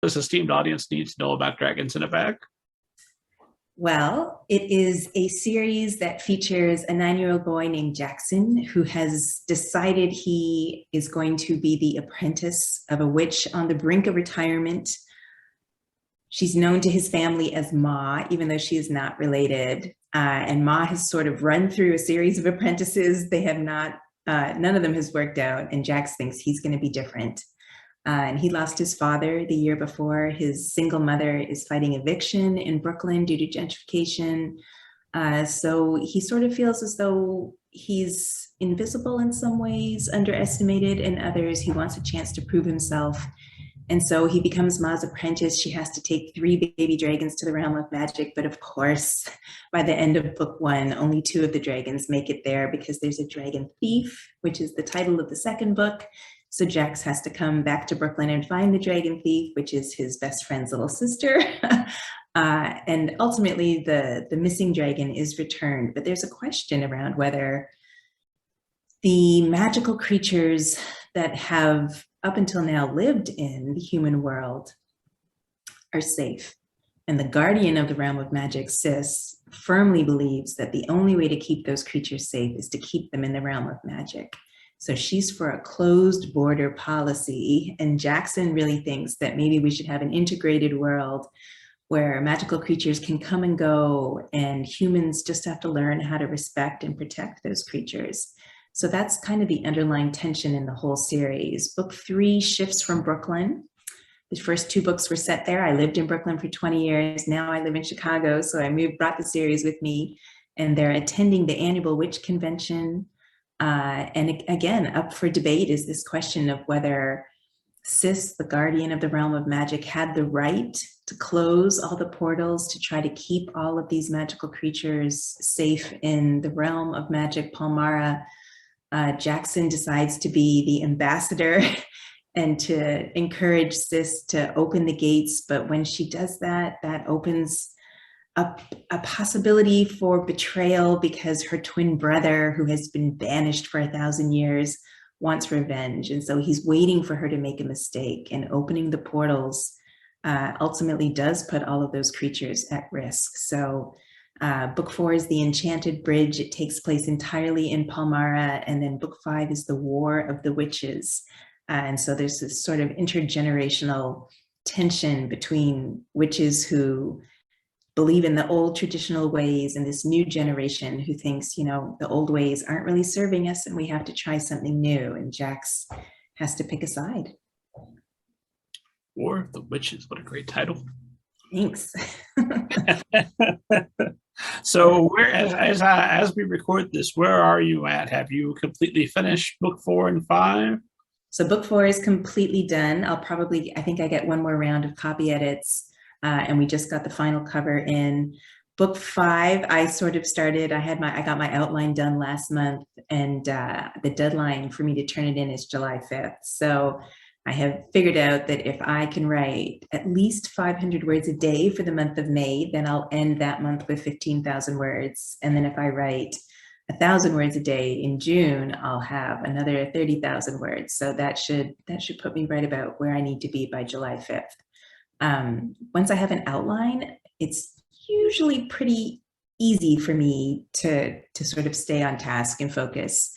this esteemed audience need to know about Dragons in a Bag? Well, it is a series that features a 9-year-old boy named Jackson who has decided he is going to be the apprentice of a witch on the brink of retirement. She's known to his family as Ma, even though she is not related. And Ma has sort of run through a series of apprentices. They have not, none of them has worked out, and Jax thinks he's going to be different. And he lost his father the year before. His single mother is fighting eviction in Brooklyn due to gentrification. So he sort of feels as though he's invisible in some ways, underestimated in others. He wants a chance to prove himself. And so he becomes Ma's apprentice. She has to take 3 baby dragons to the realm of magic. But of course, by the end of book 1, only 2 of the dragons make it there because there's a dragon thief, which is the title of the second book. So Jax has to come back to Brooklyn and find the dragon thief, which is his best friend's little sister. And ultimately, the missing dragon is returned. But there's a question around whether the magical creatures that have up until now lived in the human world are safe. And the guardian of the realm of magic, Sis, firmly believes that the only way to keep those creatures safe is to keep them in the realm of magic. So she's for a closed border policy, and Jackson really thinks that maybe we should have an integrated world where magical creatures can come and go, and humans just have to learn how to respect and protect those creatures. So that's kind of the underlying tension in the whole series. Book 3 shifts from Brooklyn. The first 2 books were set there. I lived in Brooklyn for 20 years. Now I live in Chicago, so I brought the series with me, and they're attending the annual witch convention. And again, up for debate is this question of whether Sis, the guardian of the realm of magic, had the right to close all the portals to try to keep all of these magical creatures safe in the realm of magic, Palmyra. Jackson decides to be the ambassador and to encourage Sis to open the gates. But when she does that, that opens a possibility for betrayal because her twin brother, who has been banished for 1,000 years, wants revenge. And so he's waiting for her to make a mistake, and opening the portals ultimately does put all of those creatures at risk. So book 4 is the Enchanted Bridge. It takes place entirely in Palmyra. And then book 5 is the War of the Witches. And so there's this sort of intergenerational tension between witches who believe in the old traditional ways and this new generation who thinks, you know, the old ways aren't really serving us and we have to try something new. And Jax has to pick a side. War of the Witches, what a great title. Thanks. So where, as we record this, where are you at? Have you completely finished book 4 and 5? So book 4 is completely done. I think I get one more round of copy edits. And we just got the final cover in. Book 5, I sort of started, I got my outline done last month, and the deadline for me to turn it in is July 5th. So I have figured out that if I can write at least 500 words a day for the month of May, then I'll end that month with 15,000 words. And then if I write 1,000 words a day in June, I'll have another 30,000 words. So that should put me right about where I need to be by July 5th. Once I have an outline, it's usually pretty easy for me to sort of stay on task and focus.